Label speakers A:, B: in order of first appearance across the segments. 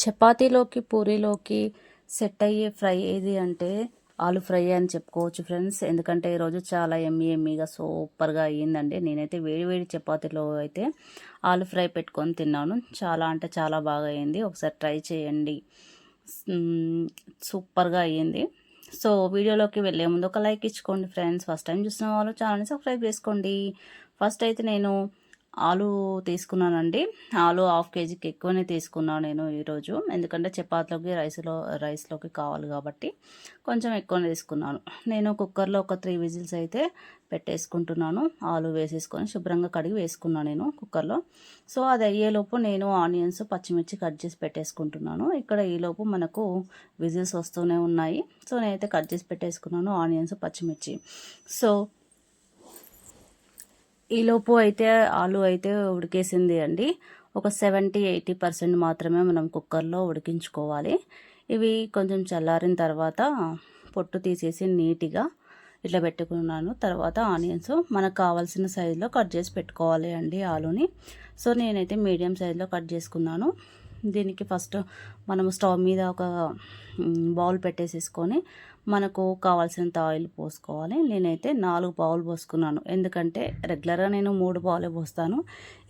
A: చపాతీలోకి పూరీలోకి సెట్ అయ్యే ఫ్రై ఏది అంటే ఆలు ఫ్రై అని చెప్పుకోవచ్చు ఫ్రెండ్స్. ఎందుకంటే ఈరోజు చాలా ఎమ్మీగా సూపర్గా అయ్యిందండి. నేనైతే వేడి వేడి చపాతీలో అయితే ఆలు ఫ్రై పెట్టుకొని తిన్నాను. చాలా అంటే చాలా బాగా అయ్యింది. ఒకసారి ట్రై చేయండి. సూపర్గా అయ్యింది. సో వీడియోలోకి వెళ్ళే ముందు ఒక లైక్ ఇచ్చుకోండి ఫ్రెండ్స్. ఫస్ట్ టైం చూసిన వాళ్ళు ఛానల్ని సబ్స్క్రైబ్ చేసుకోండి. ఫస్ట్ అయితే నేను ఆలు తీసుకున్నానండి. ఆలు హాఫ్ కేజీకి ఎక్కువనే తీసుకున్నాను నేను ఈరోజు. ఎందుకంటే చపాతీలోకి రైస్లోకి కావాలి కాబట్టి కొంచెం ఎక్కువనే తీసుకున్నాను. నేను కుక్కర్లో ఒక 3 విజిల్స్ అయితే పెట్టేసుకుంటున్నాను. ఆలు వేసేసుకొని శుభ్రంగా కడిగి వేసుకున్నాను నేను కుక్కర్లో. సో అది అయ్యేలోపు నేను ఆనియన్స్ పచ్చిమిర్చి కట్ చేసి పెట్టేసుకుంటున్నాను. ఇక్కడ ఈలోపు మనకు విజిల్స్ వస్తూనే ఉన్నాయి. సో నేనైతే కట్ చేసి పెట్టేసుకున్నాను ఆనియన్స్ పచ్చిమిర్చి. సో ఈలోపు అయితే ఆలు అయితే ఉడికేసింది అండి. ఒక 70-80% మాత్రమే మనం కుక్కర్లో ఉడికించుకోవాలి. ఇవి కొంచెం చల్లారిన తర్వాత పొట్టు తీసేసి నీట్గా ఇట్లా పెట్టుకున్నాను. తర్వాత ఆనియన్స్ మనకు కావాల్సిన సైజులో కట్ చేసి పెట్టుకోవాలి అండి ఆలుని. సో నేనైతే మీడియం సైజులో కట్ చేసుకున్నాను. దీనికి ఫస్ట్ మనం స్టవ్ మీద ఒక బౌల్ పెట్టేసేసుకొని మనకు కావాల్సినంత ఆయిల్ పోసుకోవాలి. నేనైతే 4 బౌల్ పోసుకున్నాను. ఎందుకంటే రెగ్యులర్గా నేను 3 బౌలే పోస్తాను.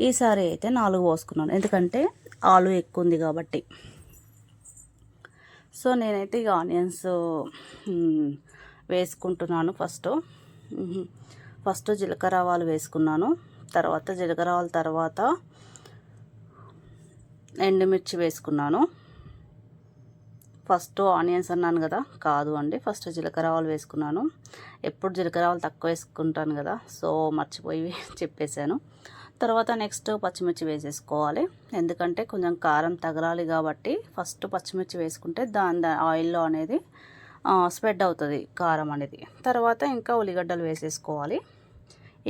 A: ఈసారి అయితే 4 పోసుకున్నాను. ఎందుకంటే ఆలు ఎక్కువ ఉంది కాబట్టి. సో నేనైతే ఇక ఆనియన్స్ వేసుకుంటున్నాను. ఫస్ట్ జీలకర్ర ఆవాలు వేసుకున్నాను. తర్వాత జీలకర్ర ఆవాల తర్వాత ఎండుమిర్చి వేసుకున్నాను. ఫస్ట్ ఆనియన్స్ అన్నాను కదా, కాదు అండి, ఫస్ట్ జీలకర్ర ఆవాలు వేసుకున్నాను. ఎప్పుడు జీలకర్ర ఆవాలు తక్కువ వేసుకుంటాను కదా, సో మర్చిపోయి చెప్పేశాను. తర్వాత నెక్స్ట్ పచ్చిమిర్చి వేసేసుకోవాలి. ఎందుకంటే కొంచెం కారం తగలాలి కాబట్టి ఫస్ట్ పచ్చిమిర్చి వేసుకుంటే దాని ఆయిల్లో అనేది స్ప్రెడ్ అవుతుంది కారం అనేది. తర్వాత ఇంకా ఉల్లిగడ్డలు వేసేసుకోవాలి.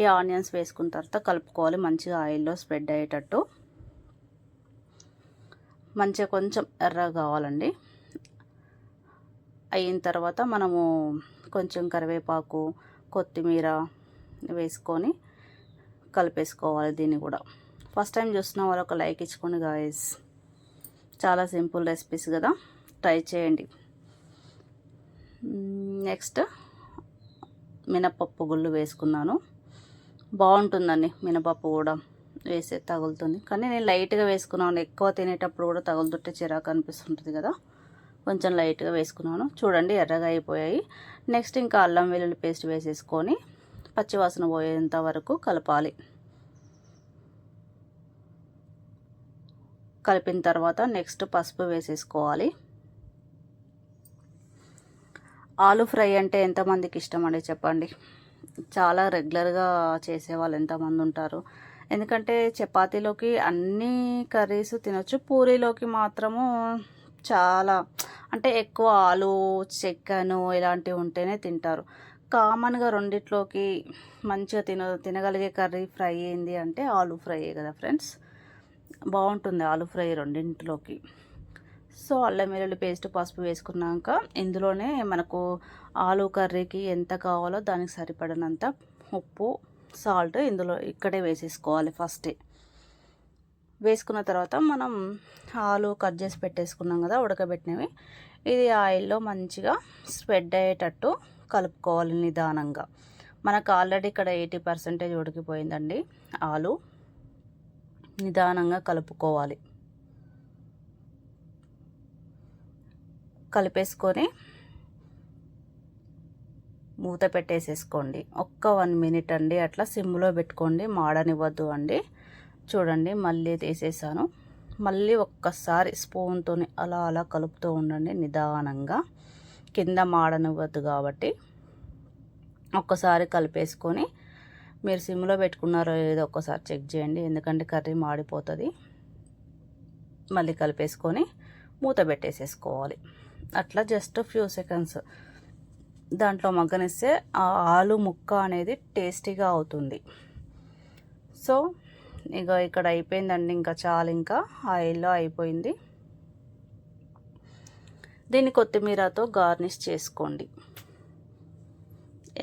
A: ఈ ఆనియన్స్ వేసుకున్న తర్వాత కలుపుకోవాలి మంచిగా ఆయిల్లో స్ప్రెడ్ అయ్యేటట్టు. మంచిగా కొంచెం ఎర్రగా కావాలండి. అయిన తర్వాత మనము కొంచెం కరివేపాకు కొత్తిమీర వేసుకొని కలిపేసుకోవాలి. దీన్ని కూడా ఫస్ట్ టైం చూస్తున్న వాళ్ళు ఒక లైక్ ఇచ్చుకోండి గాయస్. చాలా సింపుల్ రెసిపీస్ కదా, ట్రై చేయండి. నెక్స్ట్ మినపప్పు గుళ్ళు వేసుకున్నాను. బాగుంటుందండి మినపప్పు కూడా వేసే తగులుతుంది, కానీ నేను లైట్గా వేసుకున్నాను. ఎక్కువ తినేటప్పుడు కూడా తగులుతుంటే చిరాకు అనిపిస్తుంటుంది కదా, కొంచెం లైట్గా వేసుకున్నాను. చూడండి ఎర్రగా అయిపోయాయి. నెక్స్ట్ ఇంకా అల్లం వెల్లుల్లి పేస్ట్ వేసేసుకొని పచ్చివాసన పోయేంత వరకు కలపాలి. కలిపిన తర్వాత నెక్స్ట్ పసుపు వేసేసుకోవాలి. ఆలు ఫ్రై అంటే ఎంతమందికి ఇష్టం అండి చెప్పండి. చాలా రెగ్యులర్గా చేసేవాళ్ళు ఎంతమంది ఉంటారు. ఎందుకంటే చపాతీలోకి అన్ని కర్రీస్ తినొచ్చు, పూరీలోకి మాత్రము చాలా అంటే ఎక్కువ ఆలు చికెను ఇలాంటివి ఉంటేనే తింటారు. కామన్గా రెండిట్లోకి మంచిగా తినగలిగే కర్రీ ఫ్రై ఏంది అంటే ఆలు ఫ్రై కదా ఫ్రెండ్స్. బాగుంటుంది ఆలు ఫ్రై రెండింటిలోకి. సో అల్లం వెల్లుల్లి పేస్ట్ పసుపు వేసుకున్నాక ఇందులోనే మనకు ఆలు కర్రీకి ఎంత కావాలో దానికి సరిపడినంత ఉప్పు సాల్ట్ ఇందులో ఇక్కడే వేసేసుకోవాలి. ఫస్టే వేసుకున్న తర్వాత మనం ఆలు కట్ చేసి పెట్టేసుకున్నాం కదా ఉడకబెట్టినవి, ఇది ఆయిల్లో మంచిగా స్ప్రెడ్ అయ్యేటట్టు కలుపుకోవాలి నిదానంగా. మనకు ఆల్రెడీ ఇక్కడ 80% ఉడికిపోయిందండి ఆలు. నిదానంగా కలుపుకోవాలి. కలిపేసుకొని మూత పెట్టేసేసుకోండి. ఒక్క 1 మినిట్ అండి అట్లా సిమ్లో పెట్టుకోండి, మాడనివ్వద్దు అండి. చూడండి మళ్ళీ తీసేసాను. మళ్ళీ ఒక్కసారి స్పూన్తో అలా కలుపుతూ ఉండండి నిదానంగా, కింద మాడనివ్వద్దు కాబట్టి. ఒక్కసారి కలిపేసుకొని మీరు సిమ్లో పెట్టుకున్నారో లేదో ఒక్కసారి చెక్ చేయండి, ఎందుకంటే కర్రీ మాడిపోతుంది. మళ్ళీ కలిపేసుకొని మూత పెట్టేసేసుకోవాలి. అట్లా జస్ట్ ఫ్యూ సెకండ్స్ దాంట్లో మగ్గనిస్తే ఆ ఆలు ముక్క అనేది టేస్టీగా అవుతుంది. సో ఇక ఇక్కడ అయిపోయిందండి, ఇంకా చాలు, ఇంకా ఆయిల్లో అయిపోయింది. దీన్ని కొత్తిమీరతో గార్నిష్ చేసుకోండి.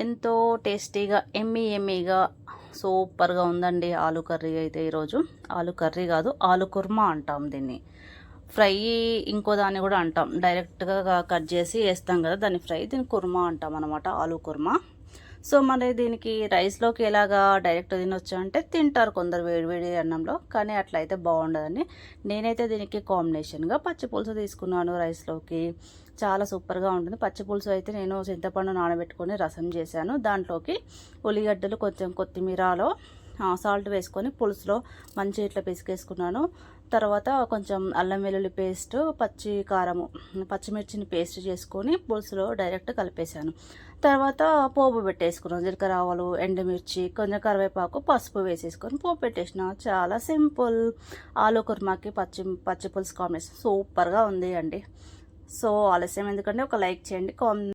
A: ఎంతో టేస్టీగా ఎమ్మీగా సూపర్గా ఉందండి ఆలు కర్రీ అయితే ఈరోజు. ఆలు కర్రీ కాదు, ఆలు కుర్మా అంటాం దీన్ని. ఫ్రై ఇంకో దాన్ని కూడా అంటాం, డైరెక్ట్గా కట్ చేసి వేస్తాం కదా దాన్ని ఫ్రై, దీన్ని కుర్మా అంటాం అనమాట, ఆలు కుర్మా. సో మరి దీనికి రైస్లోకి ఎలాగా డైరెక్ట్ తినొచ్చు అంటే తింటారు కొందరు వేడివేడి అన్నంలో, కానీ అట్లా అయితే బాగుండదని నేనైతే దీనికి కాంబినేషన్గా పచ్చి పులుసు తీసుకున్నాను రైస్లోకి. చాలా సూపర్గా ఉంటుంది. పచ్చి పులుసు అయితే నేను చింతపండు నానబెట్టుకొని రసం చేశాను, దాంట్లోకి ఉల్లిగడ్డలు కొంచెం కొత్తిమీరలో సాల్ట్ వేసుకొని పులుసులో మంచి ఇట్లా పిసికేసుకున్నాను. తర్వాత కొంచెం అల్లం వెల్లుల్లి పేస్ట్, పచ్చి కారము, పచ్చిమిర్చిని పేస్ట్ చేసుకొని పులుసులో డైరెక్ట్ కలిపేశాను. తర్వాత పోపు పెట్టేసుకున్నాను, జీలకర్ర ఆవాలు, ఎండుమిర్చి, కొంచెం కరివేపాకు, పసుపు వేసేసుకొని పోపు పెట్టేసిన. చాలా సింపుల్. ఆలు కుర్మాకి పచ్చి పులుసు కాంబినేషన్ సూపర్గా ఉంది అండి. సో ఆలస్యం ఎందుకంటే ఒక లైక్ చేయండి.